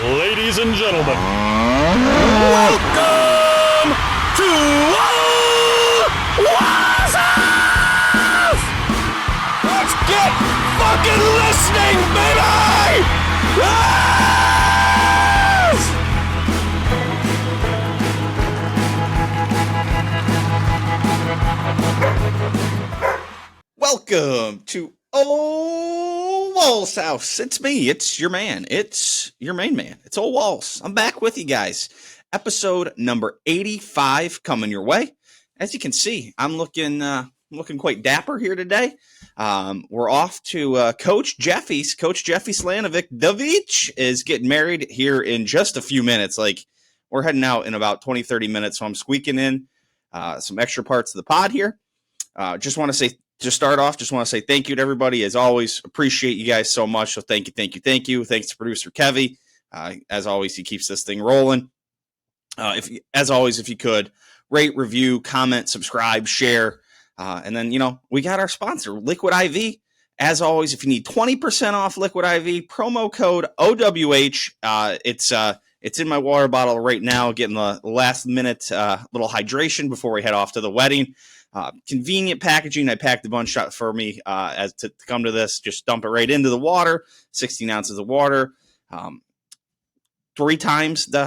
Ladies and gentlemen, welcome to Ole Walls! Let's get fucking listening, baby! Yes! Welcome to Ole Walls House. It's me. It's your man. It's your main man. It's Ole Walls. I'm back with you guys. Episode number 85 coming your way. As you can see, I'm looking quite dapper here today. We're off to Coach Jeffy's. Coach Jeffy Slanovic Davic is getting married here in just a few minutes. Like, we're heading out in about 20, 30 minutes, so I'm squeaking in some extra parts of the pod here. Just want to start off, just want to say thank you to everybody. As always, appreciate you guys so much. So thank you. Thanks to producer Kevy. As always, he keeps this thing rolling. If you could rate, review, comment, subscribe, share, and then we got our sponsor, Liquid IV. As always, if you need 20% off Liquid IV, promo code OWH. It's in my water bottle right now, getting the last minute little hydration before we head off to the wedding. Convenient packaging. I packed a bunch for me as to come to this. Just dump it right into the water. 16 ounces of water. 3 times the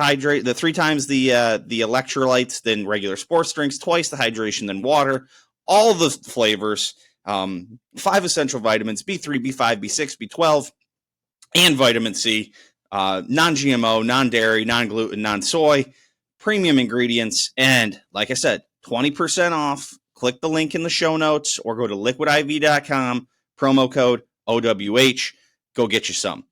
electrolytes than regular sports drinks. Twice the hydration than water. All the flavors. 5 essential vitamins: B3, B5, B6, B12, and vitamin C. Non-GMO, non-dairy, non-gluten, non-soy. Premium ingredients, and like I said, 20% off. Click the link in the show notes or go to liquidiv.com, promo code OWH. Go get you some.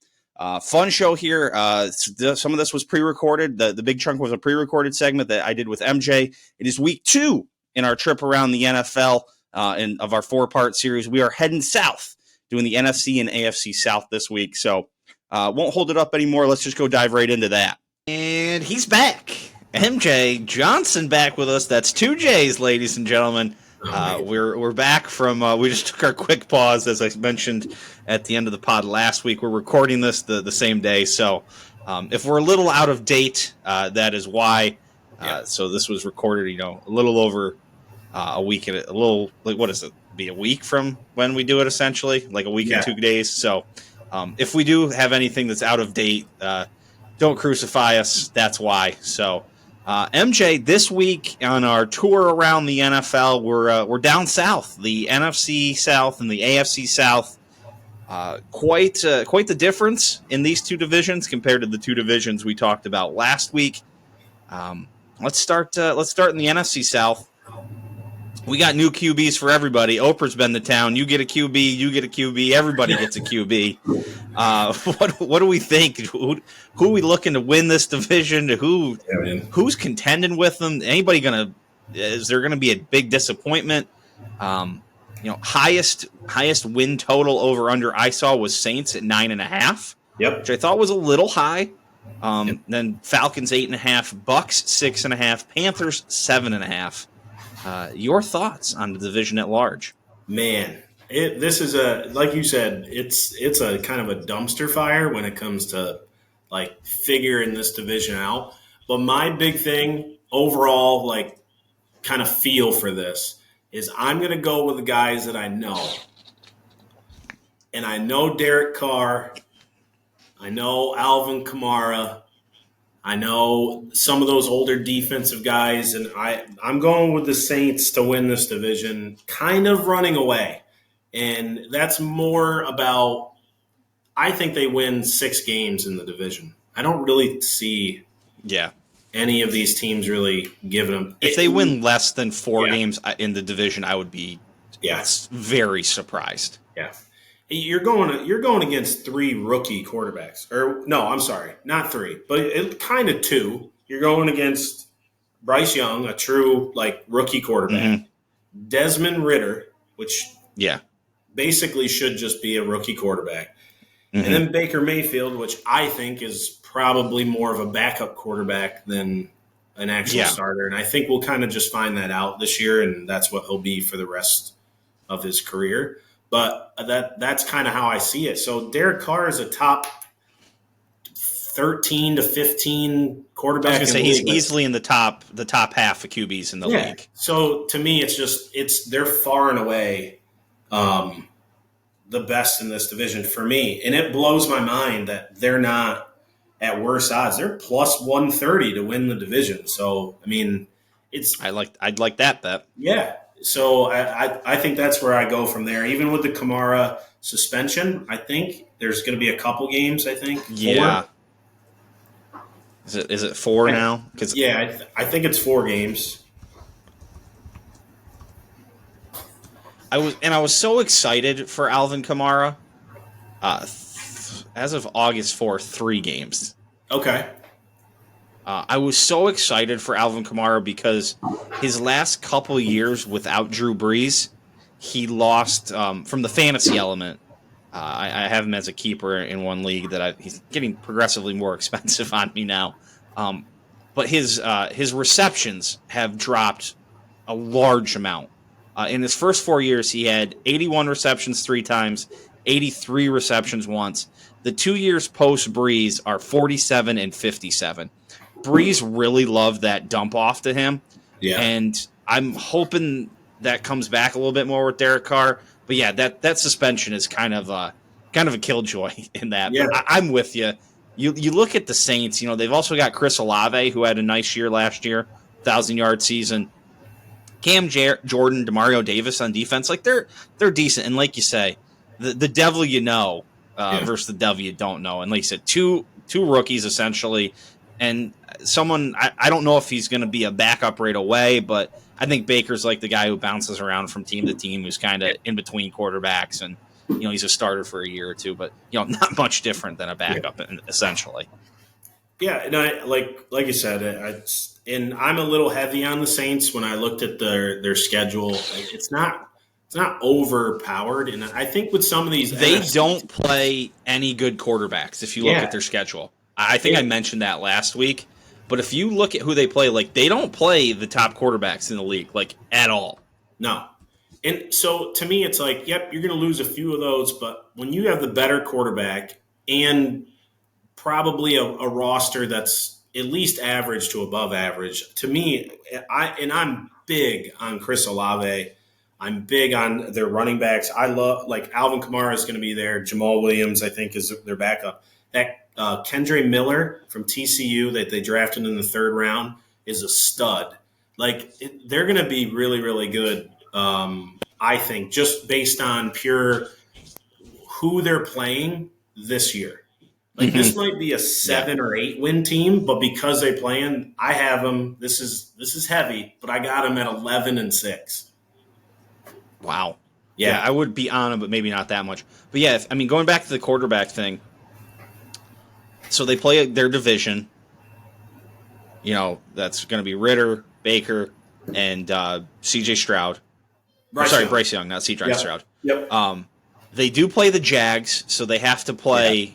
Fun show here. Some of this was pre-recorded. The big chunk was a pre-recorded segment that I did with MJ. It is week 2 in our trip around the NFL of our 4-part series. We are heading south, doing the NFC and AFC South this week. So won't hold it up anymore. Let's just go dive right into that. And he's back. MJ Johnson back with us. That's 2 J's, ladies and gentlemen. We're back from we just took our quick pause, as I mentioned at the end of the pod last week. We're recording this the same day, so if we're a little out of date, that is why. So this was recorded, a little over a week, a little, like, what is it? Be a week from when we do it, essentially, like a week and 2 days. So if we do have anything that's out of date, don't crucify us. That's why. So. MJ, this week on our tour around the NFL, we're down south, the NFC South and the AFC South. Quite the difference in these two divisions compared to the two divisions we talked about last week. Let's start in the NFC South. We got new QBs for everybody. Oprah's been to town. You get a QB, you get a QB. Everybody gets a QB. What do we think? Who are we looking to win this division? Who's contending with them? Is there gonna be a big disappointment? Highest win total over under I saw was Saints at 9.5. Yep, which I thought was a little high. Then Falcons 8.5, Bucks 6.5, Panthers 7.5. Your thoughts on the division at large? Man, this is like you said, it's a kind of a dumpster fire when it comes to like figuring this division out. But my big thing overall, like kind of feel for this is I'm going to go with the guys that I know. And I know Derek Carr. I know Alvin Kamara. I know some of those older defensive guys, and I'm going with the Saints to win this division, kind of running away. And that's more about I think they win 6 games in the division. I don't really see any of these teams really giving them – If they win less than 4 games in the division, I would be very surprised. Yeah. You're going against 3 rookie quarterbacks. Or no, I'm sorry, not 3, but kind of 2. You're going against Bryce Young, a true like rookie quarterback. Mm-hmm. Desmond Ridder, which basically should just be a rookie quarterback. Mm-hmm. And then Baker Mayfield, which I think is probably more of a backup quarterback than an actual starter. And I think we'll kind of just find that out this year, and that's what he'll be for the rest of his career. But that's kind of how I see it. So Derek Carr is a top 13 to 15 quarterback. I was going to say he's league. easily in the top half of QBs in the league. So to me, they're far and away the best in this division for me, and it blows my mind that they're not at worse odds. They're plus 130 to win the division. So I mean, I'd like that bet. Yeah. So I think that's where I go from there. Even with the Kamara suspension, I think there's going to be a couple games. I think. 4. Yeah. Is it 4 now? I think it's 4 games. I was so excited for Alvin Kamara. As of August 4th, 3 games. Okay. I was so excited for Alvin Kamara because his last couple years without Drew Brees, he lost from the fantasy element. I have him as a keeper in one league he's getting progressively more expensive on me now. But his receptions have dropped a large amount. In his first 4 years, he had 81 receptions 3 times, 83 receptions once. The 2 years post Brees are 47 and 57. Brees really loved that dump off to him. Yeah. And I'm hoping that comes back a little bit more with Derek Carr. But yeah, that suspension is kind of a killjoy in that. Yeah. But I'm with you. You look at the Saints, they've also got Chris Olave, who had a nice year last year, 1,000-yard season. Cam Jordan, DeMario Davis on defense, like they're decent. And like you say, the devil versus the devil you don't know. And like you said, two rookies essentially. And someone, I don't know if he's going to be a backup right away, but I think Baker's like the guy who bounces around from team to team, who's kind of in between quarterbacks. And, he's a starter for a year or two, but, not much different than a backup essentially. Yeah, and like you said, and I'm a little heavy on the Saints when I looked at their schedule. It's not overpowered, and I think with some of these, they don't play any good quarterbacks. If you look at their schedule, I think I mentioned that last week. But if you look at who they play, like they don't play the top quarterbacks in the league, like at all. No, and so to me, it's like, yep, you're going to lose a few of those, but when you have the better quarterback and probably a roster that's at least average to above average. To me, I'm big on Chris Olave. I'm big on their running backs. I love, like, Alvin Kamara is going to be there. Jamal Williams, I think, is their backup. That Kendre Miller from TCU that they drafted in the 3rd round is a stud. Like, they're going to be really, really good, I think, just based on pure who they're playing this year. Like, this might be a 7 or 8 win team, but because they playing, I have them. This is heavy, but I got them at 11-6. Wow. Yeah, I would be on them, but maybe not that much. But yeah, going back to the quarterback thing. So they play their division. That's going to be Ritter, Baker, and C.J. Stroud. Bryce Young, not C.J. Stroud. Yep. They do play the Jags, so they have to play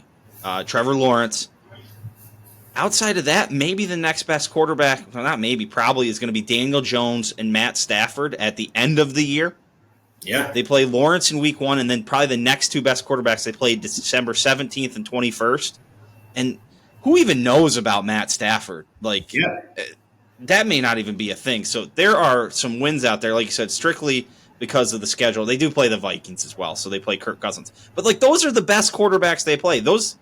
Trevor Lawrence. Outside of that, maybe the next best quarterback, well, not maybe, probably is going to be Daniel Jones and Matt Stafford at the end of the year. Yeah. They play Lawrence in week 1, and then probably the next 2 best quarterbacks they play December 17th and 21st. And who even knows about Matt Stafford? Like, that may not even be a thing. So there are some wins out there, like you said, strictly because of the schedule. They do play the Vikings as well, so they play Kirk Cousins. But, like, those are the best quarterbacks they play. Those,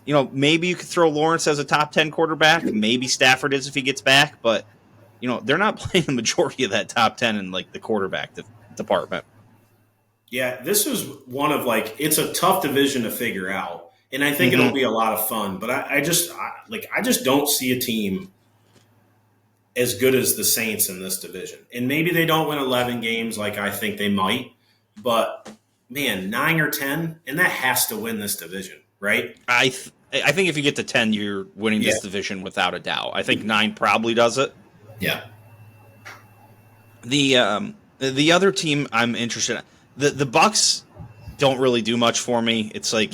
maybe you could throw Lawrence as a top 10 quarterback. Maybe Stafford is if he gets back. But, they're not playing the majority of that top 10 in, like, the quarterback department. Yeah, this is one of, like, it's a tough division to figure out. And I think it'll be a lot of fun. But I just don't see a team as good as the Saints in this division. And maybe they don't win 11 games like I think they might. But, man, 9 or 10, and that has to win this division, right? I think if you get to 10, you're winning this division without a doubt. I think 9 probably does it. Yeah. The other team I'm interested in, the Bucs don't really do much for me. It's like,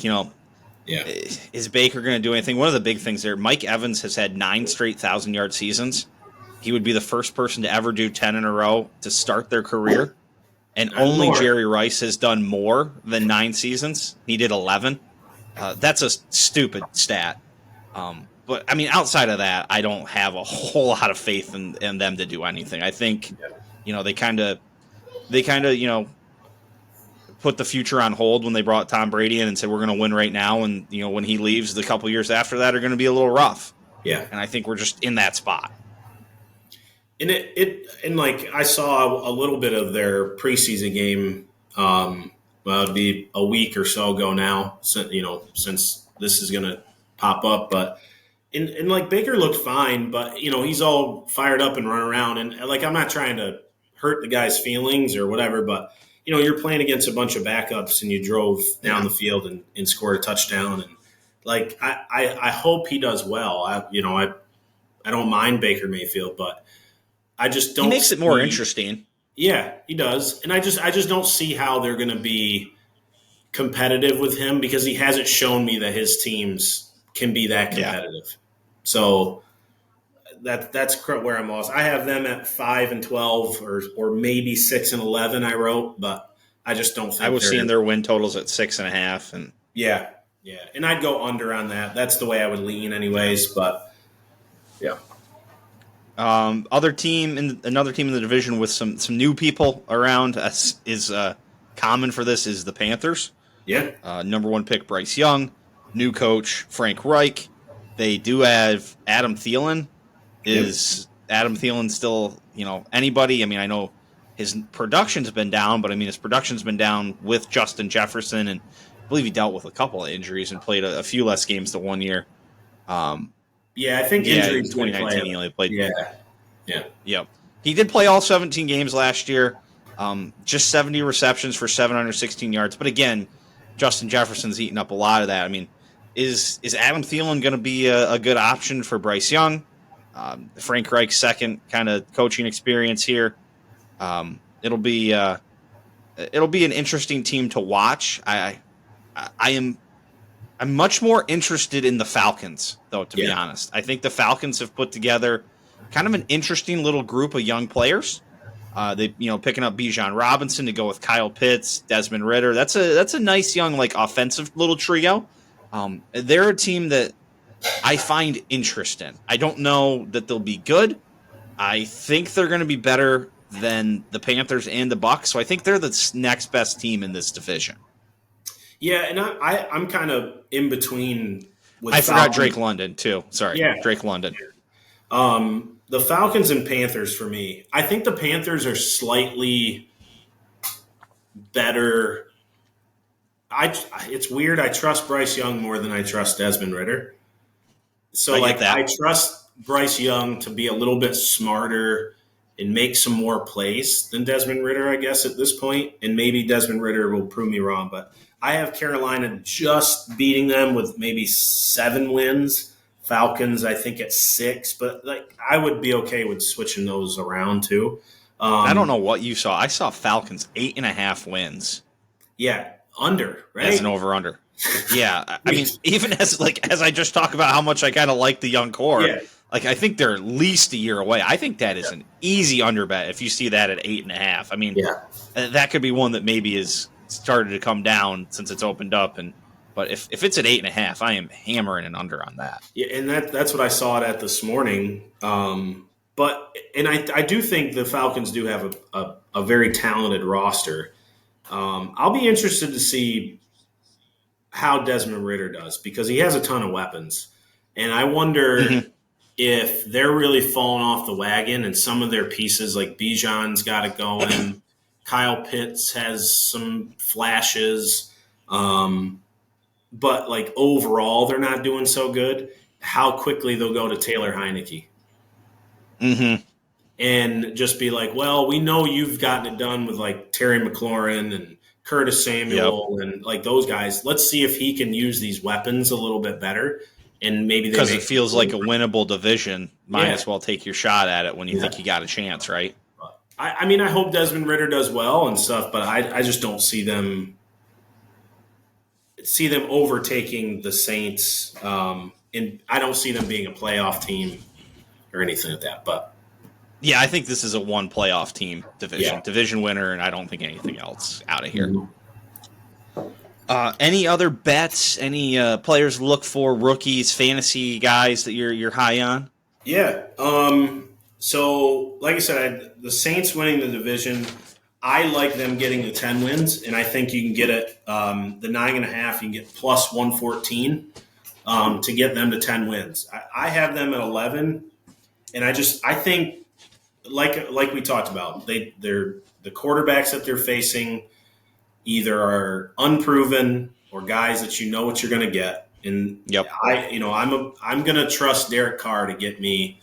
is Baker going to do anything? One of the big things there, Mike Evans has had 9 straight 1,000-yard seasons. He would be the first person to ever do 10 in a row to start their career. And only Jerry Rice has done more than 9 seasons. He did 11. That's a stupid stat. but I mean, outside of that, I don't have a whole lot of faith in them to do anything. I think, they kind of, put the future on hold when they brought Tom Brady in and said, we're going to win right now. And, when he leaves, the couple years after that are going to be a little rough. Yeah. And I think we're just in that spot. And and like I saw a little bit of their preseason game. It'd be a week or so ago now, since this is going to pop up. But and like Baker looked fine, but he's all fired up and run around. And like I'm not trying to hurt the guy's feelings or whatever, but you're playing against a bunch of backups and you drove down the field and scored a touchdown. And like I hope he does well. I don't mind Baker Mayfield, but I just don't. He makes it more interesting. Yeah, he does. And I just don't see how they're going to be competitive with him because he hasn't shown me that his teams can be that competitive. Yeah. So that's where I'm lost. I have them at 5-12 or maybe 6-11. I wrote, but I just don't think I was seeing their win totals at 6.5, and yeah, and I'd go under on that. That's the way I would lean, anyways. But yeah. Another team in the division with some new people around is common for this is the Panthers. Yeah. Number 1 pick Bryce Young, new coach Frank Reich. They do have Adam Thielen. Is Adam Thielen still anybody? I mean, I know his production's been down, but I mean his production's been down with Justin Jefferson, and I believe he dealt with a couple of injuries and played a few less games than 1 year. Yeah, I think injuries in 2019 he only played. Yeah. Yep. He did play all 17 games last year. Just 70 receptions for 716 yards. But again, Justin Jefferson's eating up a lot of that. I mean, is Adam Thielen going to be a good option for Bryce Young? Frank Reich's second kind of coaching experience here. It'll be an interesting team to watch. I'm much more interested in the Falcons, though, to be honest. I think the Falcons have put together kind of an interesting little group of young players. They picking up Bijan Robinson to go with Kyle Pitts, Desmond Ridder. That's a nice young offensive little trio. They're a team that I find interest in. I don't know that they'll be good. I think they're going to be better than the Panthers and the Bucs. So I think they're the next best team in this division. Yeah, and I'm kind of in between. I forgot Drake London too. Sorry, Drake London. The Falcons and Panthers for me. I think the Panthers are slightly better. It's weird. I trust Bryce Young more than I trust Desmond Ridder. So I trust Bryce Young to be a little bit smarter and make some more plays than Desmond Ridder, I guess, at this point. And maybe Desmond Ridder will prove me wrong, but I have Carolina just beating them with maybe 7 wins. Falcons, I think, at 6, but I would be okay with switching those around too. I don't know what you saw. I saw Falcons 8.5 wins. Yeah, under, right? As an over/under. Yeah, I mean, even as I just talk about how much I kind of like the young core, I think they're at least a year away. I think that is an easy under bet if you see that at 8.5. I mean, that could be one that maybe is started to come down since it's opened up. But if it's at 8.5, I am hammering an under on that. Yeah, and that's what I saw it at this morning. But I do think the Falcons do have a very talented roster. I'll be interested to see how Desmond Ridder does because he has a ton of weapons. And I wonder if they're really falling off the wagon and some of their pieces like Bijan's got it going. Kyle Pitts has some flashes. But overall, they're not doing so good. How quickly they'll go to Taylor Heineke. And just be like, well, we know you've gotten it done with Terry McLaurin and Curtis Samuel and those guys. Let's see if he can use these weapons a little bit better. And maybe because it feels like a winnable division. Might as well take your shot at it when you think you got a chance, right? I mean, I hope Desmond Ridder does well and stuff, but I just don't see them overtaking the Saints. And I don't see them being a playoff team or anything like that. But yeah, I think this is a one playoff team division winner, and I don't think anything else out of here. Any other bets? Any players look for, rookies, fantasy guys that you're high on? Yeah. So, like I said, the Saints winning the division, I like them getting the 10 wins, and I think you can get it, the 9.5, you can get plus 114 to get them to 10 wins. I have them at 11, and I think, like we talked about, they're the quarterbacks that they're facing either are unproven or guys that you know what you're going to get. And Yep. I'm going to trust Derek Carr to get me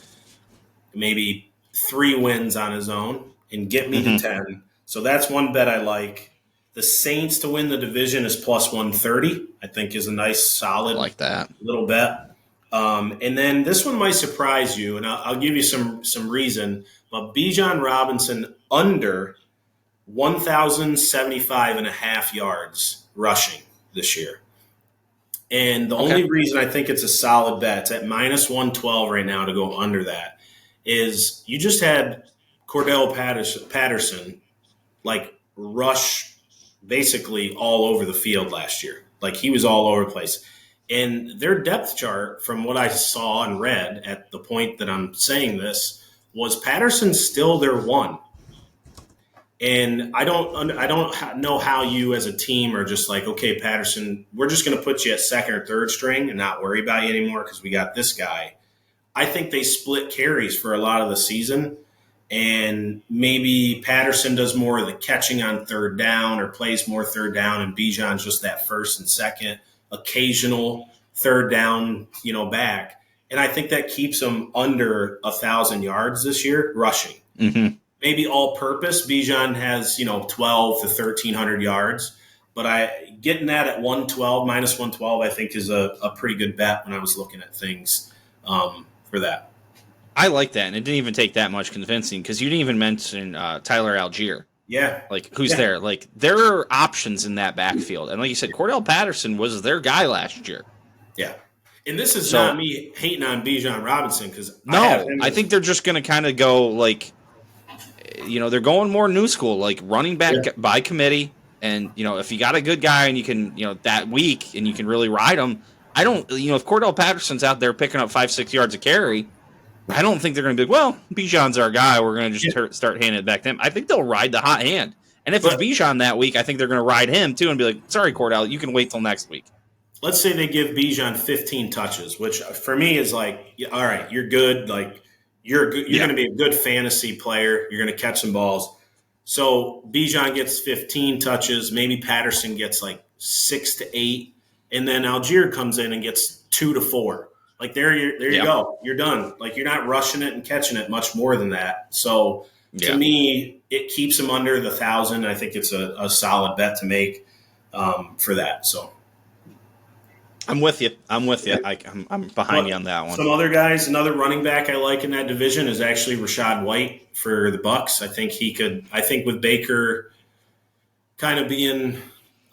maybe 3 wins on his own and get me to 10. So that's one bet I like. The Saints to win the division is plus 130. I think is a nice, solid, like that little bet. And then this one might surprise you, and I'll give you some reason. But Bijan Robinson under 1,075.5 yards rushing this year. And the only reason I think it's a solid bet, it's at minus 112 right now to go under that, is you just had Cordell Patterson like rush basically all over the field last year. Like he was all over the place. And their depth chart, from what I saw and read at the point that I'm saying this, was Patterson still their one. And I don't know how you as a team are just like, okay, Patterson, we're just going to put you at second or third string and not worry about you anymore because we got this guy. I think they split carries for a lot of the season, and maybe Patterson does more of the catching on third down or plays more third down, and Bijan's just that first and second, occasional third down, back. And I think that keeps them under 1,000 yards this year rushing. Mm-hmm. Maybe all purpose, Bijan has, 12 to 1,300 yards. But getting that at 112, minus 112, I think is a pretty good bet when I was looking at things for that. I like that, and it didn't even take that much convincing because you didn't even mention Tyler Algier. Yeah. Like, who's there? Like, there are options in that backfield. And like you said, Cordell Patterson was their guy last year. Yeah. And this is not me hating on Bijan Robinson because I think they're just going to kind of go like, they're going more new school, like running back by committee. And, if you got a good guy and you can, that week and you can really ride him, if Cordell Patterson's out there picking up 5-6 yards a carry, I don't think they're going to be like, well, Bijan's our guy. We're going to just start handing it back to him. I think they'll ride the hot hand. And if it's Bijan that week, I think they're going to ride him too and be like, sorry, Cordell, you can wait till next week. Let's say they give Bijan 15 touches, which for me is like, all right, you're good. Like, you're going to be a good fantasy player. You're going to catch some balls. So Bijan gets 15 touches. Maybe Patterson gets like 6 to 8. And then Algier comes in and gets 2 to 4. Like, there you go. You're done. Like, you're not rushing it and catching it much more than that. So to me, it keeps him under the 1,000. I think it's a solid bet to make for that. So. I'm with you. I'm behind you on that one. Some other guys, another running back I like in that division is actually Rachaad White for the Bucs. I think with Baker kind of being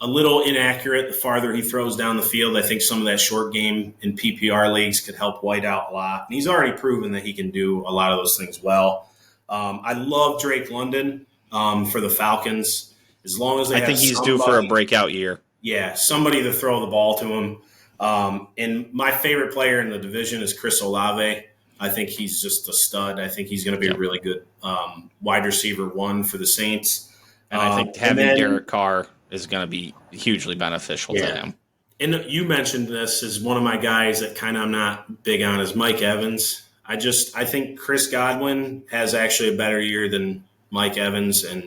a little inaccurate the farther he throws down the field, I think some of that short game in PPR leagues could help White out a lot. And he's already proven that he can do a lot of those things well. I love Drake London for the Falcons. As long as I think he's due for a breakout year. Yeah, somebody to throw the ball to him. And my favorite player in the division is Chris Olave. I think he's just a stud. I think he's going to be a really good wide receiver one for the Saints. And I think having Derek Carr is going to be hugely beneficial to him. And you mentioned this as one of my guys that kind of I'm not big on is Mike Evans. I think Chris Godwin has actually a better year than Mike Evans. And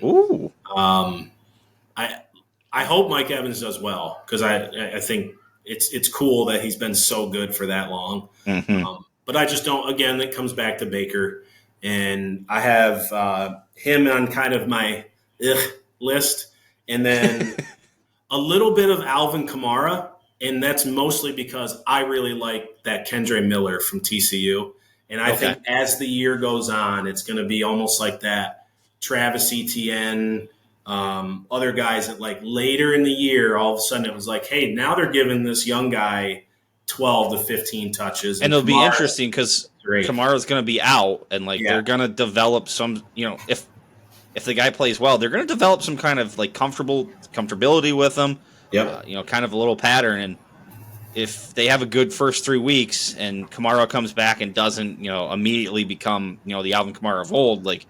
I hope Mike Evans does well because I think it's cool that he's been so good for that long. Mm-hmm. But I just don't, again, it comes back to Baker. And I have him on kind of my list. And then a little bit of Alvin Kamara. And that's mostly because I really like that Kendre Miller from TCU. And I think as the year goes on, it's going to be almost like that Travis Etienne, other guys that like later in the year, all of a sudden it was like, hey, now they're giving this young guy 12 to 15 touches. And it'll be interesting because Kamara's going to be out and they're going to develop some, if the guy plays well, they're going to develop some kind of like comfortability with him. Yep. Kind of a little pattern. And if they have a good first 3 weeks and Kamara comes back and doesn't, immediately become, the Alvin Kamara of old, like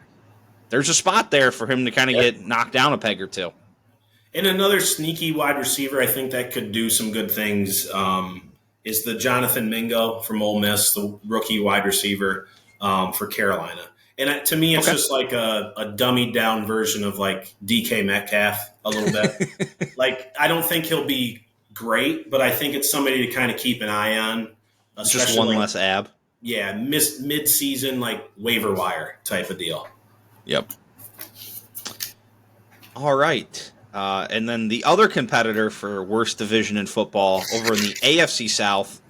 there's a spot there for him to kind of get knocked down a peg or two. And another sneaky wide receiver, I think that could do some good things, is the Jonathan Mingo from Ole Miss, the rookie wide receiver for Carolina. And to me, it's just like a dummied down version of like DK Metcalf a little bit. Like, I don't think he'll be great, but I think it's somebody to kind of keep an eye on. Just one less ab. Yeah, mid-season, like waiver wire type of deal. Yep. All right. And then the other competitor for worst division in football over in the AFC South,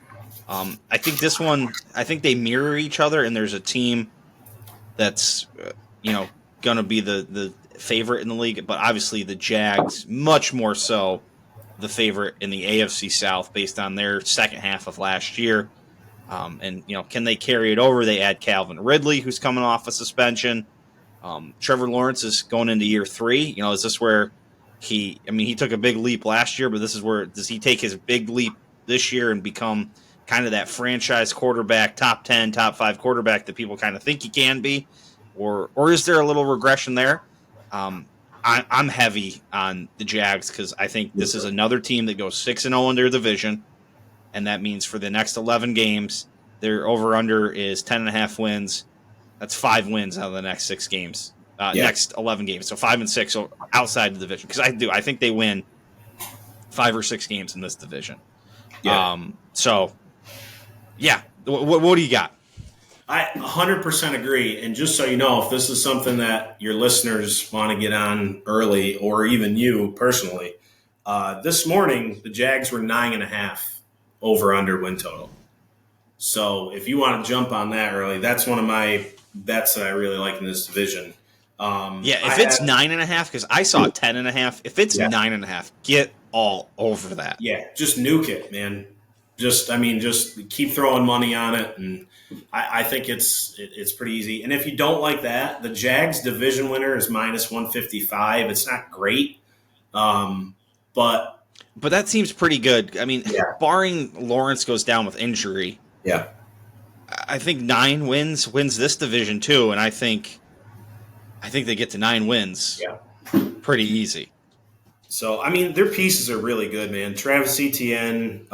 I think this one, they mirror each other, and there's a team that's, going to be the favorite in the league, but obviously the Jags, much more so the favorite in the AFC South based on their second half of last year. And, can they carry it over? They add Calvin Ridley, who's coming off a suspension. Trevor Lawrence is going into year 3. Is this where he took a big leap last year, but this is where, does he take his big leap this year and become kind of that franchise quarterback, top 10, top 5 quarterback that people kind of think he can be? Or is there a little regression there? I'm heavy on the Jags because I think this is another team that goes 6-0 in their division, and that means for the next 11 games, their over-under is 10.5 wins. That's 5 wins out of the next 6 games. Next 11 games, so 5 and 6 outside the division. Because I think they win 5 or 6 games in this division. Yeah. What do you got? I 100% agree. And just so you know, if this is something that your listeners want to get on early, or even you personally, this morning the Jags were 9.5 over/under win total. So if you want to jump on that early, that's one of my bets that I really like in this division. If it's 9.5, because I saw 10.5. If it's 9.5, get all over that. Yeah, just nuke it, man. Just keep throwing money on it, and I think it's pretty easy. And if you don't like that, the Jags division winner is -155. It's not great, but that seems pretty good. Barring Lawrence goes down with injury, I think 9 wins this division too, and I think they get to 9 wins pretty easy. So, their pieces are really good, man. Travis Etienne,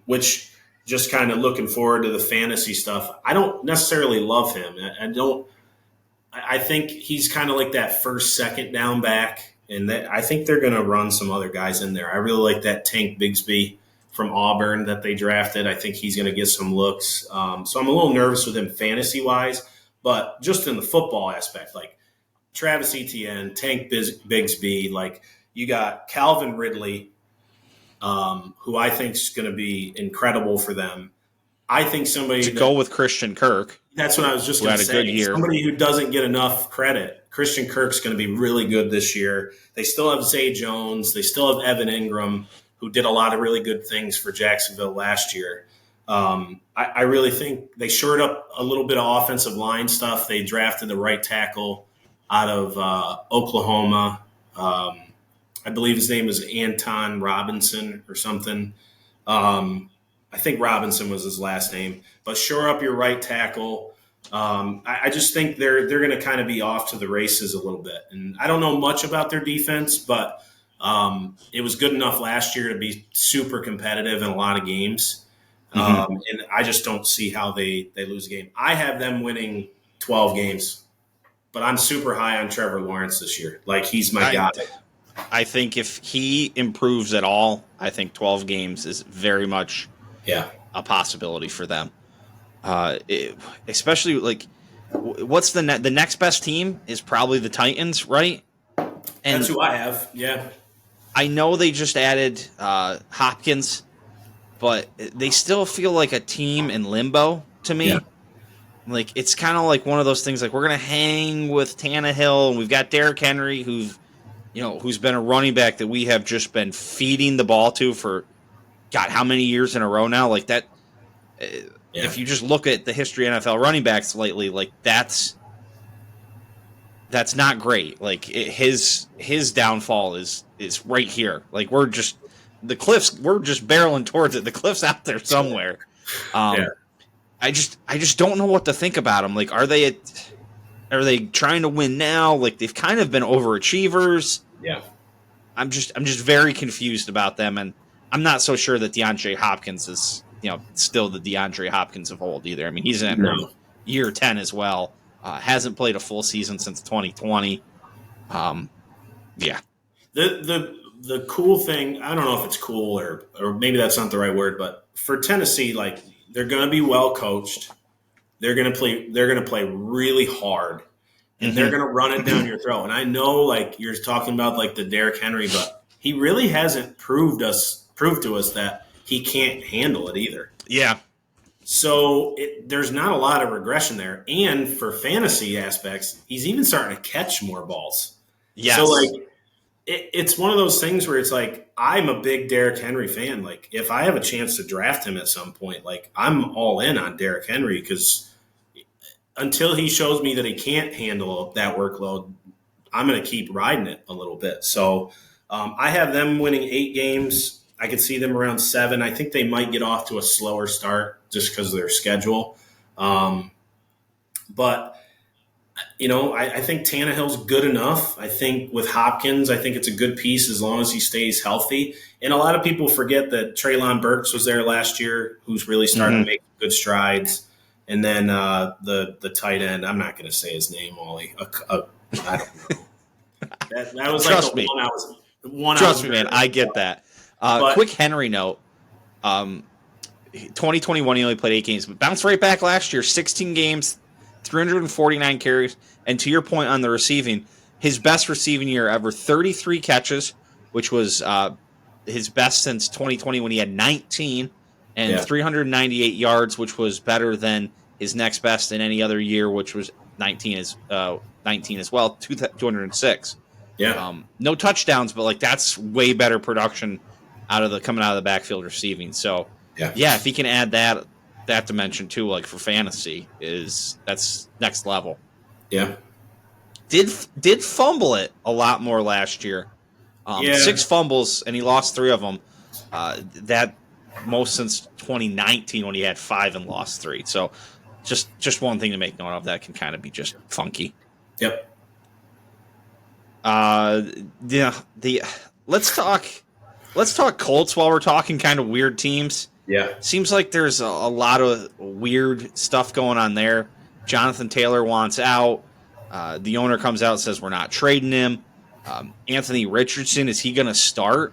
which just kind of looking forward to the fantasy stuff. I don't necessarily love him. I think he's kind of like that first, second down back, and I think they're going to run some other guys in there. I really like that Tank Bigsby from Auburn that they drafted. I think he's going to get some looks. So I'm a little nervous with him fantasy-wise, but just in the football aspect, like Travis Etienne, Tank Bigsby, like – you got Calvin Ridley, who I think is going to be incredible for them. I think somebody to go with Christian Kirk. That's what I was just going to say. Good year. Somebody who doesn't get enough credit. Christian Kirk's going to be really good this year. They still have Zay Jones. They still have Evan Ingram, who did a lot of really good things for Jacksonville last year. I really think they shored up a little bit of offensive line stuff. They drafted the right tackle out of Oklahoma. I believe his name is Anton Robinson or something. I think Robinson was his last name. But shore up your right tackle. I just think they're going to kind of be off to the races a little bit. And I don't know much about their defense, but it was good enough last year to be super competitive in a lot of games. And I just don't see how they lose a game. I have them winning 12 games. But I'm super high on Trevor Lawrence this year. Like, he's my guy. I think if he improves at all, I think 12 games is very much a possibility for them. Especially, like, what's the next best team is probably the Titans, right? And that's who I have, yeah. I know they just added Hopkins, but they still feel like a team in limbo to me. Yeah. Like, it's kind of like one of those things, like, we're going to hang with Tannehill, and we've got Derrick Henry, who's been a running back that we have just been feeding the ball to for, God, how many years in a row now? Like, that, if you just look at the history of NFL running backs lately, like, that's not great. Like, his downfall is right here. Like, we're just the cliffs. We're just barreling towards it. The cliff's out there somewhere. I just don't know what to think about them. Like, are they trying to win now? Like, they've kind of been overachievers. Yeah. I'm just very confused about them, and I'm not so sure that DeAndre Hopkins is, still the DeAndre Hopkins of old either. I mean, he's in year 10 as well. Hasn't played a full season since 2020. Yeah. The cool thing, I don't know if it's cool or maybe that's not the right word, but for Tennessee, like, they're going to be well coached. They're going to play really hard, and they're going to run it down your throat. And I know, like, you're talking about like the Derrick Henry, but he really hasn't proved to us that he can't handle it either. Yeah. So there's not a lot of regression there. And for fantasy aspects, he's even starting to catch more balls. Yes. So, like, it's one of those things where it's like, I'm a big Derrick Henry fan. Like, if I have a chance to draft him at some point, like, I'm all in on Derrick Henry, because until he shows me that he can't handle that workload, I'm going to keep riding it a little bit. So I have them winning 8 games. I could see them around 7. I think they might get off to a slower start just because of their schedule. But, I think Tannehill's good enough. I think with Hopkins, I think it's a good piece as long as he stays healthy. And a lot of people forget that Treylon Burks was there last year, who's really starting to make good strides. And then the tight end, I'm not going to say his name, Ollie. I don't know. That was Trust like me. one. Trust me, man. I get that. Quick Henry note. 2021, he only played 8 games, but bounced right back last year. 16 games, 349 carries. And to your point on the receiving, his best receiving year ever, 33 catches, which was his best since 2020 when he had 19. And 398 yards, which was better than his next best in any other year, which was 19 as well, 206. Yeah. No touchdowns, but like that's way better production coming out of the backfield receiving. So if he can add that dimension too, like for fantasy, that's next level. Yeah. Did fumble it a lot more last year. 6 fumbles, and he lost 3 of them. That most since 2019 when he had 5 and lost 3. So just one thing to make note of that can kind of be just funky. Yep. Let's talk Colts while we're talking kind of weird teams. Yeah. Seems like there's a lot of weird stuff going on there. Jonathan Taylor wants out. The owner comes out and says we're not trading him. Anthony Richardson, is he going to start?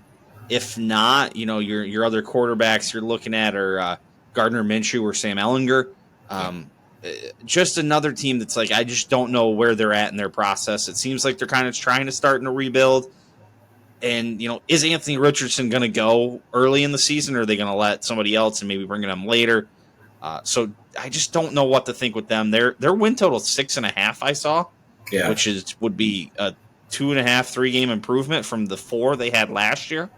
If not, your other quarterbacks you're looking at are Gardner Minshew or Sam Ehlinger. Just another team that's like, I just don't know where they're at in their process. It seems like they're kind of trying to start in a rebuild. And, is Anthony Richardson going to go early in the season, or are they going to let somebody else and maybe bring him later? So I just don't know what to think with them. Their win total is 6.5, I saw, which would be a 2.5, 3 game improvement from the 4 they had last year.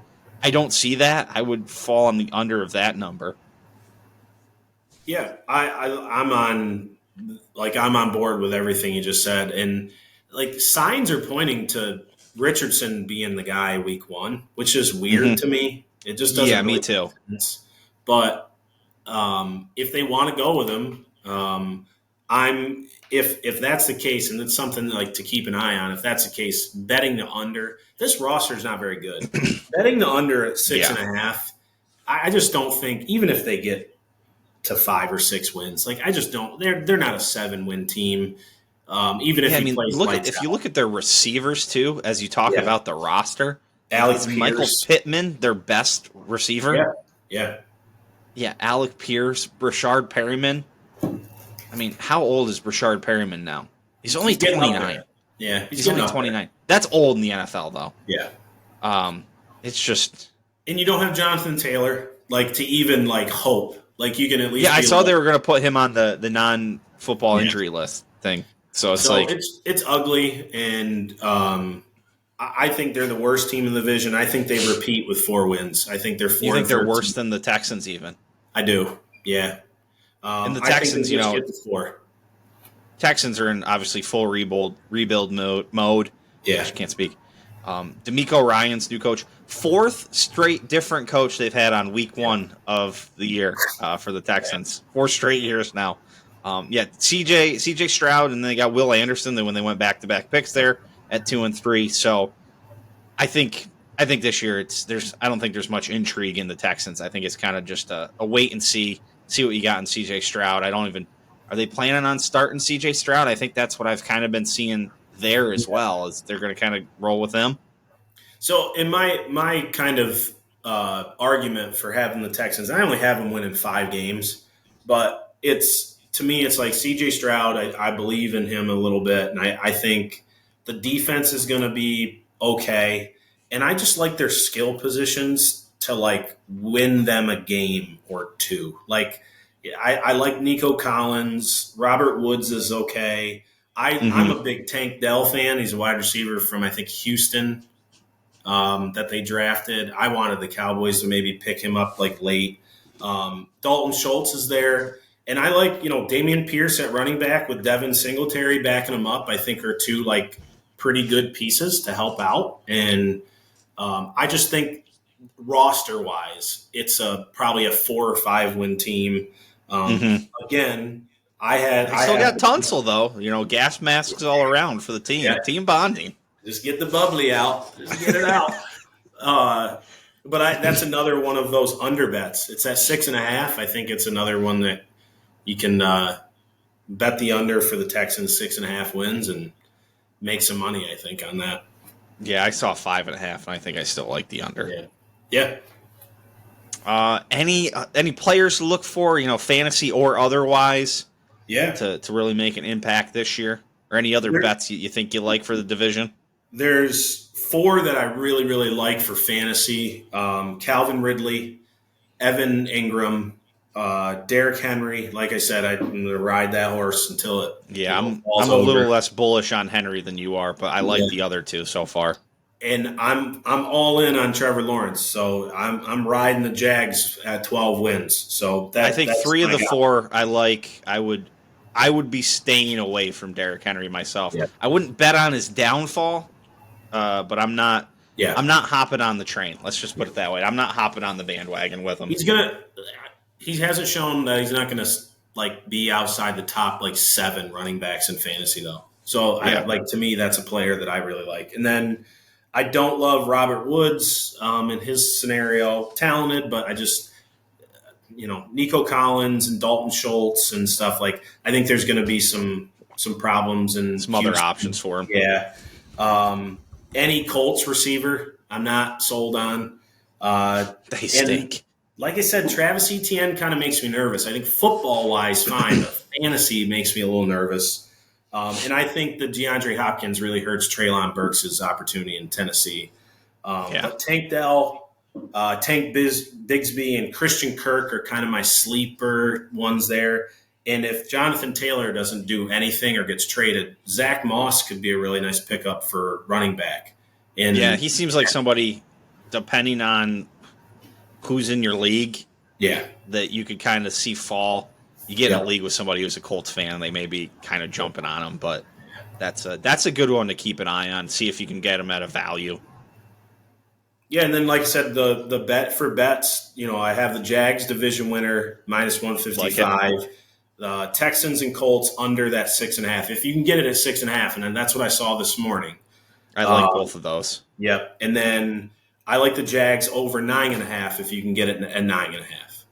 I don't see that. I would fall on the under of that number. Yeah, I'm on board with everything you just said, and like signs are pointing to Richardson being the guy week 1, which is weird to me. It just doesn't. Yeah, me too. Sense. But if they want to go with him, if that's the case, and it's something like to keep an eye on. If that's the case, betting the under. This roster is not very good. Betting the under at 6.5, I just don't think. Even if they get to 5 or 6 wins, like I just don't. They're not a 7-win team. Even if he plays if you look at their receivers too, as you talk about the roster, Alex Michael Pittman, their best receiver. Yeah. Alec Pierce, Brashard Perryman. I mean, how old is Brashard Perryman now? He's only 29. Yeah, he's only 29. That's old in the NFL, though. Yeah. It's just. And you don't have Jonathan Taylor, like, to even, like, hope. Like, you can at least. Yeah, I saw they were going to put him on the non-football injury list thing. So it's ugly, and I think they're the worst team in the division. I think they repeat with 4 wins. I think they're 4. You think they're worse than the Texans even? I do. Yeah. And the Texans, get to 4. Texans are in obviously full rebuild mode. Yeah, I can't speak. D'Amico Ryan's new coach, fourth straight different coach they've had on week one of the year for the Texans. 4 straight years now. CJ Stroud, and then they got Will Anderson. Then when they went back-to-back picks there at 2 and 3. So I think this year I don't think there's much intrigue in the Texans. I think it's kind of just a wait and see what you got in CJ Stroud. Are they planning on starting CJ Stroud? I think that's what I've kind of been seeing there as well, is they're going to kind of roll with him. So in my kind of argument for having the Texans, I only have them winning 5 games, but to me it's like CJ Stroud. I believe in him a little bit, and I think the defense is going to be okay, and I just like their skill positions to like win them a game or two. Like I like Nico Collins, Robert Woods is okay. I'm a big Tank Dell fan. He's a wide receiver from, I think, Houston that they drafted. I wanted the Cowboys to maybe pick him up like late. Dalton Schultz is there. And I like, Damian Pierce at running back with Devin Singletary backing him up, I think are 2 like pretty good pieces to help out. And I just think roster-wise, it's probably a 4 or 5 win team. Again, I still got Tunsil though. Gas masks all around for the team. Yeah. Team bonding. Just get the bubbly out. Just get it out. But that's another one of those under bets. It's at 6.5. I think it's another one that you can bet the under for the Texans 6.5 wins and make some money, I think, on that. Yeah, I saw 5.5, and I think I still like the under. Yeah. Any players to look for, fantasy or otherwise? Yeah. To really make an impact this year, or any other bets you think you like for the division? There's 4 that I really, really like for fantasy. Calvin Ridley, Evan Ingram, Derrick Henry. Like I said, I'm going to ride that horse until it. Yeah, I'm a little less bullish on Henry than you are, but I like the other 2 so far. And I'm all in on Trevor Lawrence, so I'm riding the Jags at 12 wins. So I think 3 of the 4 I like. I would be staying away from Derrick Henry myself. Yeah. I wouldn't bet on his downfall, but I'm not. Yeah. I'm not hopping on the train. Let's just put it that way. I'm not hopping on the bandwagon with him. He hasn't shown that he's not gonna like be outside the top like 7 running backs in fantasy though. So to me, that's a player that I really like. And then I don't love Robert Woods in his scenario. Talented, but I just. Nico Collins and Dalton Schultz and stuff like. I think there's going to be some problems and some other options for him. Yeah. Any Colts receiver, I'm not sold on. They stink. Like I said, Travis Etienne kind of makes me nervous. I think football wise, fine, but fantasy makes me a little nervous. And I think that DeAndre Hopkins really hurts Treylon Burks' opportunity in Tennessee. But Tank Dell. Tank Bigsby and Christian Kirk are kind of my sleeper ones there. And if Jonathan Taylor doesn't do anything or gets traded, Zach Moss could be a really nice pickup for running back. And he seems like somebody, depending on who's in your league, that you could kind of see fall. You get in a league with somebody who's a Colts fan, they may be kind of jumping on him, but that's a good one to keep an eye on. See if you can get him at a value. Yeah, and then like I said, the bet for bets, I have the Jags division winner minus 155, the Texans and Colts under that 6.5. If you can get it at 6.5, and then that's what I saw this morning. I like both of those. Yep, and then I like the Jags over 9.5 if you can get it at 9.5.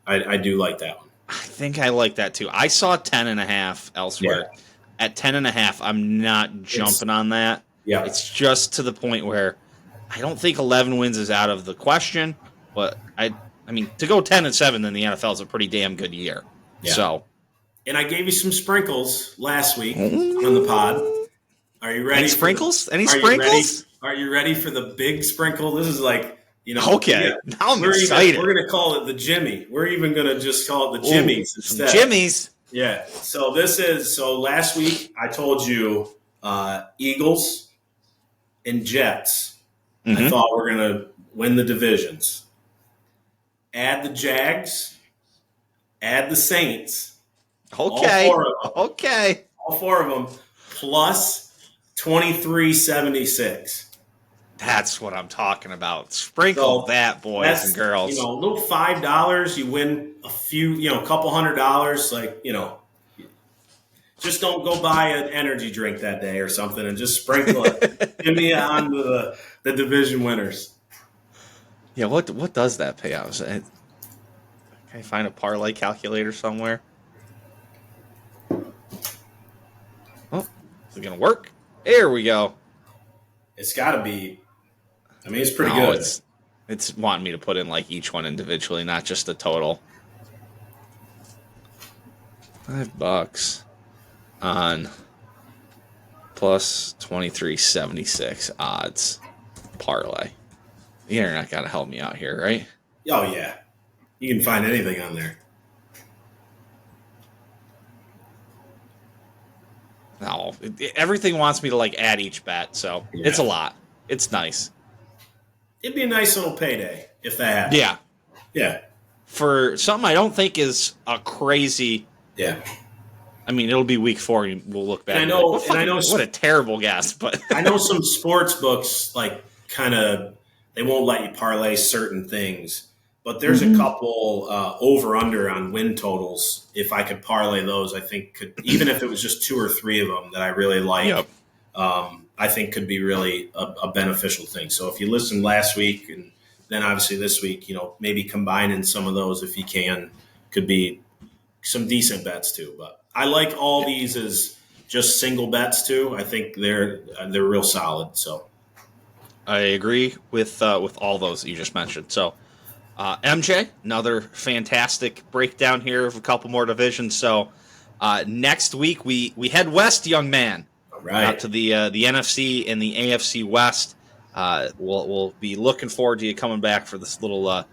I do like that one. I think I like that too. I saw 10.5 elsewhere. Yeah. At 10.5, I'm not jumping on that. Yeah, it's just to the point where. I don't think 11 wins is out of the question, but I mean to go 10-7 in the NFL is a pretty damn good year. Yeah. So, and I gave you some sprinkles last week on the pod. Are you ready? Any sprinkles? Any sprinkles? Are you ready for the big sprinkle? This is like Okay, now I'm excited. We're going to call it the Jimmy. We're even going to just call it the Jimmies instead. Jimmies. Yeah. So last week I told you Eagles and Jets. I thought we're going to win the divisions. Add the Jags. Add the Saints. Okay. All 4 of them. Plus 23.76. That's what I'm talking about. Sprinkle So that, boys that's, and girls. a little $5, you win a few, a couple $100. Like, just don't go buy an energy drink that day or something and just sprinkle it. Give me on to the division winners. Yeah, what does that pay out? Can I find a parlay calculator somewhere? Oh, is it gonna work? There we go. It's got to be. I mean, it's pretty No, good. it's wanting me to put in like each one individually, not just the total. $5 on plus 23.76 odds parlay. The internet got to help me out here, right? Oh yeah, you can find anything on there. No, everything wants me to like add each bet, so it's a lot. It's nice. It'd be a nice little payday if that happened. Yeah. Yeah. For something I don't think is a crazy. Yeah. I mean, it'll be week 4. And we'll look back. And I know, what a terrible guess, but I know some sports books like kind of they won't let you parlay certain things, but there's a couple over under on win totals. If I could parlay those, I think could even if it was just 2 or 3 of them that I really like. Yep. I think could be really a beneficial thing. So if you listened last week and then obviously this week, maybe combining some of those if you can could be some decent bets too. But I like all these as just single bets too. I think they're real solid. So I agree with all those that you just mentioned. So MJ, another fantastic breakdown here of a couple more divisions. So next week we head west, young man. Right. Out to the NFC and the AFC West. We'll be looking forward to you coming back for this little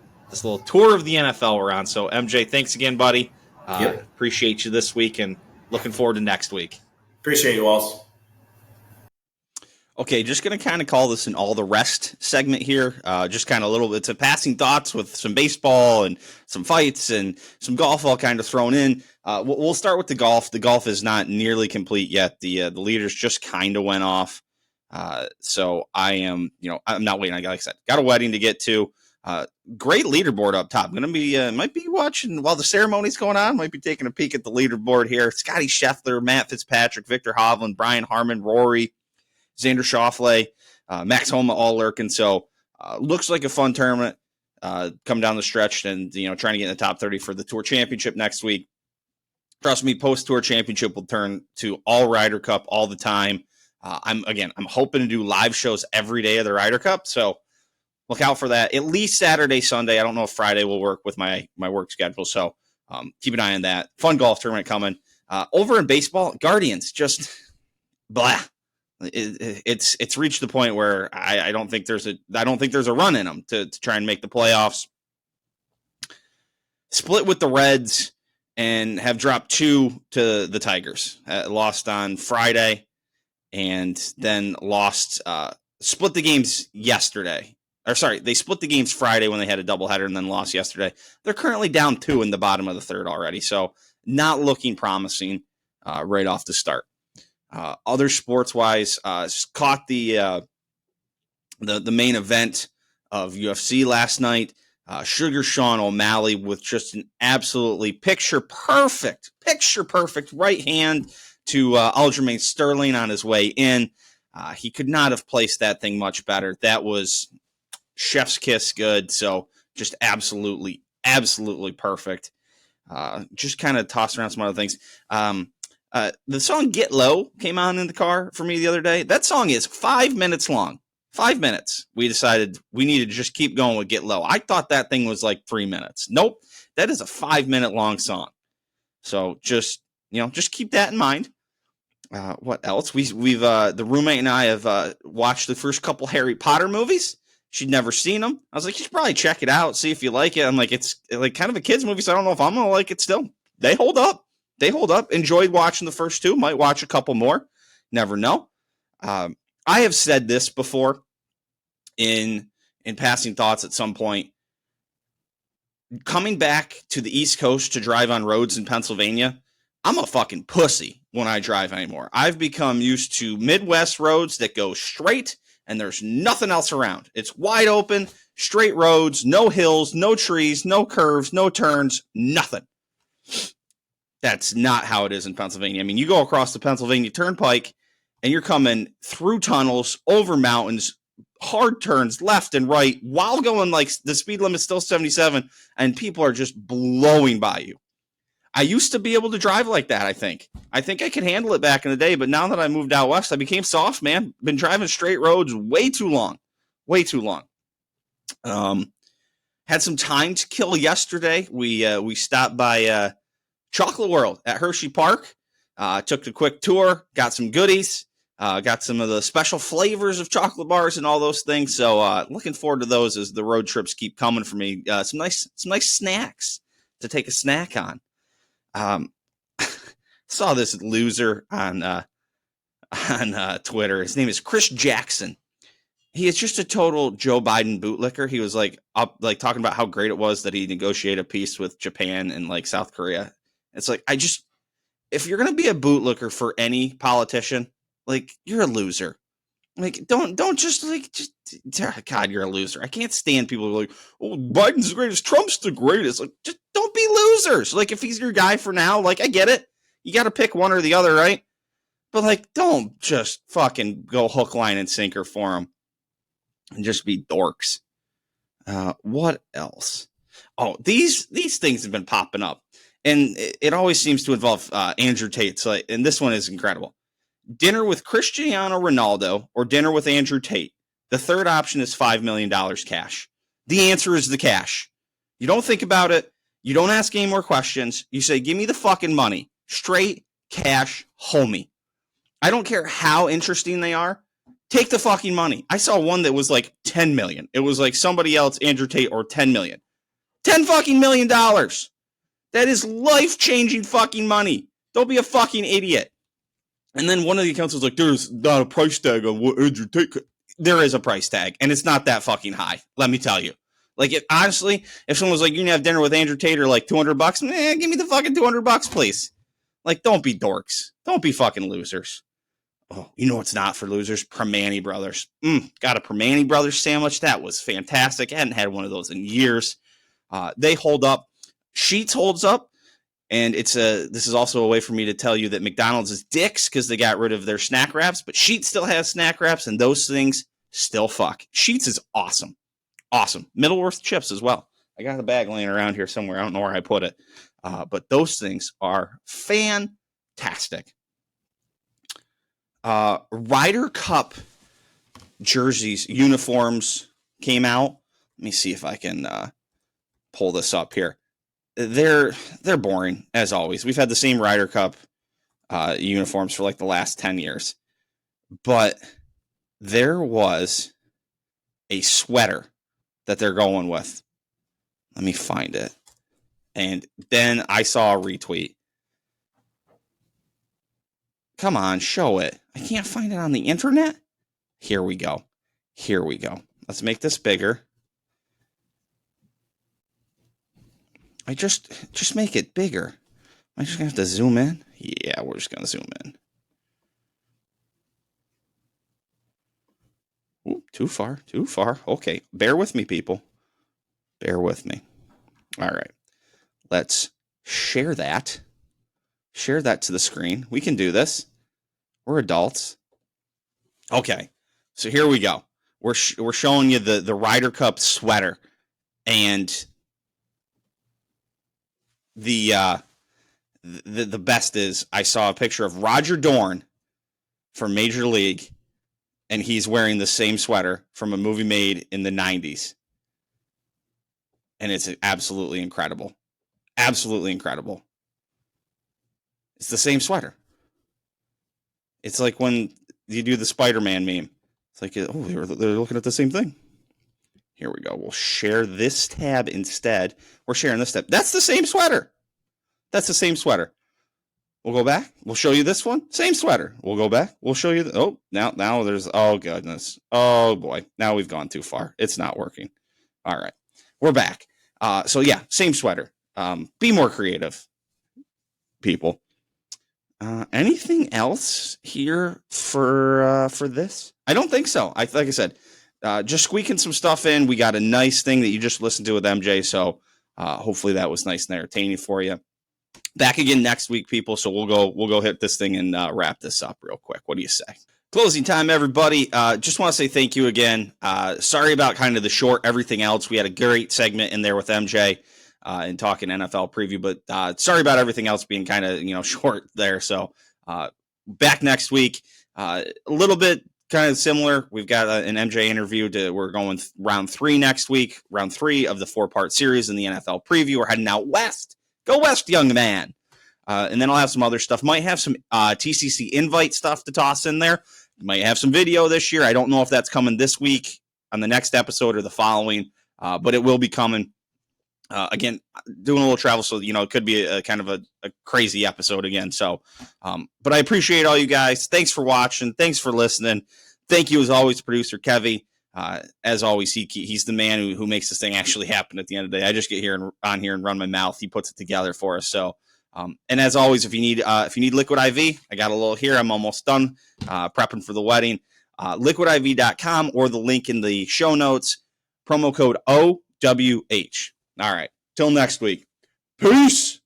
tour of the NFL we're on. So MJ, thanks again, buddy. Appreciate you this week and looking forward to next week. Appreciate you, Walls. Okay, just going to kind of call this an all the rest segment here. Just kind of a little bit of passing thoughts with some baseball and some fights and some golf all kind of thrown in. We'll start with the golf. The golf is not nearly complete yet. The leaders just kind of went off. So I am, I'm not waiting. Like I said, got a wedding to get to. Great leaderboard up top. Going to be, might be watching while the ceremony's going on. Might be taking a peek at the leaderboard here. Scotty Scheffler, Matt Fitzpatrick, Victor Hovland, Brian Harmon, Rory, Xander Schauffele, Max Homa, all lurking. So looks like a fun tournament come down the stretch and, trying to get in the top 30 for the Tour Championship next week. Trust me, post-Tour Championship will turn to all Ryder Cup all the time. I'm hoping to do live shows every day of the Ryder Cup. So look out for that. At least Saturday, Sunday. I don't know if Friday will work with my work schedule. So keep an eye on that. Fun golf tournament coming. Over in baseball, Guardians, just blah. It's reached the point where I don't think there's a run in them to try and make the playoffs. Split with the Reds and have dropped 2 to the Tigers. Lost on Friday and then split the games yesterday. They split the games Friday when they had a doubleheader and then lost yesterday. They're currently down 2 in the bottom of the third already, so not looking promising right off the start. Other sports-wise, caught the main event of UFC last night. Sugar Sean O'Malley with just an absolutely picture perfect right hand to Aljamain Sterling on his way in. He could not have placed that thing much better. That was chef's kiss good. So just absolutely perfect. Just kind of tossed around some other things. The song Get Low came on in the car for me the other day. That song is 5 minutes long. 5 minutes. We decided we needed to just keep going with Get Low. I thought that thing was like 3 minutes. Nope. That is a 5 minute long song. So just keep that in mind. What else? We've the roommate and I have watched the first couple Harry Potter movies. She'd never seen them. I was like, you should probably check it out, see if you like it. I'm like, it's like kind of a kid's movie, so I don't know if I'm going to like it still. They hold up. Enjoyed watching the first 2. Might watch a couple more. Never know. I have said this before in passing thoughts at some point. Coming back to the East Coast to drive on roads in Pennsylvania, I'm a fucking pussy when I drive anymore. I've become used to Midwest roads that go straight and there's nothing else around. It's wide open, straight roads, no hills, no trees, no curves, no turns, nothing. That's not how it is in Pennsylvania. I mean, you go across the Pennsylvania Turnpike and you're coming through tunnels, over mountains, hard turns left and right while going like the speed limit's still 77 and people are just blowing by you. I used to be able to drive like that, I think. I could handle it back in the day, but now that I moved out west, I became soft, man. Been driving straight roads way too long. Way too long. Had some time to kill yesterday. We stopped by Chocolate World at Hershey Park. Took a quick tour, got some goodies, got some of the special flavors of chocolate bars and all those things. So looking forward to those as the road trips keep coming for me. Some nice snacks to take a snack on. Saw this loser on Twitter. His name is Chris Jackson. He is just a total Joe Biden bootlicker. He was like talking about how great it was that he negotiated a peace with Japan and like South Korea. It's like, if you're going to be a bootlicker for any politician, like you're a loser. Like, don't just God, you're a loser. I can't stand people who are like, oh, Biden's the greatest, Trump's the greatest. Like, just don't be losers. Like, if he's your guy for now, like, I get it. You got to pick one or the other, right? But like, don't just fucking go hook, line, and sinker for him and just be dorks. What else? Oh, these things have been popping up, and it always seems to involve Andrew Tate. So, and this one is incredible. Dinner with Cristiano Ronaldo or dinner with Andrew Tate. The third option is $5 million cash. The answer is the cash. You don't think about it. You don't ask any more questions. You say, give me the fucking money. Straight cash, homie. I don't care how interesting they are. Take the fucking money. I saw one that was like 10 million. It was like somebody else, Andrew Tate, or 10 million. $10 million. That is life-changing fucking money. Don't be a fucking idiot. And then one of the accounts was like, there's not a price tag on what Andrew Tate could. There is a price tag, and it's not that fucking high. Let me tell you. Like, honestly, if someone was like, you can have dinner with Andrew Tate or like $200, give me the fucking $200, please. Like, don't be dorks. Don't be fucking losers. Oh, you know what's not for losers? Primanti Brothers. Got a Primanti Brothers sandwich. That was fantastic. I hadn't had one of those in years. They hold up. Sheetz holds up. And this is also a way for me to tell you that McDonald's is dicks because they got rid of their snack wraps, but Sheetz still has snack wraps, and those things still fuck. Sheetz is awesome. Awesome. Middleworth chips as well. I got the bag laying around here somewhere. I don't know where I put it. But those things are fantastic. Ryder Cup jerseys, uniforms came out. Let me see if I can pull this up here. They're boring, as always. We've had the same Ryder Cup uniforms for like the last 10 years. But there was a sweater that they're going with. Let me find it. And then I saw a retweet. Come on, show it. I can't find it on the internet. Here we go. Let's make this bigger. I just make it bigger. Am I just going to have to zoom in? Yeah, we're just going to zoom in. Ooh, too far. Okay, bear with me, people. Bear with me. All right. Let's share that. Share that to the screen. We can do this. We're adults. Okay, so here we go. We're showing you the Ryder Cup sweater. And the best is I saw a picture of Roger Dorn from Major League, and he's wearing the same sweater from a movie made in the 90s. And it's absolutely incredible. Absolutely incredible. It's the same sweater. It's like when you do the Spider-Man meme. It's like, oh, they're looking at the same thing. Here we go. We'll share this tab instead. We're sharing this tab. That's the same sweater. That's the same sweater. We'll go back. We'll show you this one. Same sweater. We'll go back. We'll show you. Now there's, oh, goodness. Oh, boy. Now we've gone too far. It's not working. All right. We're back. So, yeah, same sweater. Be more creative, people. Anything else here for this? I don't think so. Like I said, just squeaking some stuff in. We got a nice thing that you just listened to with MJ, so hopefully that was nice and entertaining for you. Back again next week, people. So we'll go hit this thing and wrap this up real quick. What do you say? Closing time, everybody. Just want to say thank you again. Sorry about kind of the short everything else. We had a great segment in there with MJ and talking NFL preview, but sorry about everything else being kind of short there. So back next week, a little bit kind of similar. We've got an MJ interview. We're going round 3 next week, round 3 of the 4-part series in the NFL preview. We're heading out west. Go west, young man. And then I'll have some other stuff. Might have some TCC invite stuff to toss in there. Might have some video this year. I don't know if that's coming this week on the next episode or the following, but it will be coming. Again, doing a little travel, so it could be a kind of a crazy episode again. So, but I appreciate all you guys. Thanks for watching. Thanks for listening. Thank you as always, producer Kevy. As always, he's the man who makes this thing actually happen at the end of the day. I just get on here and run my mouth. He puts it together for us. So, and as always, if you need liquid IV, I got a little here. I'm almost done prepping for the wedding. liquidiv.com or the link in the show notes. Promo code OWH. All right. Till next week. Peace.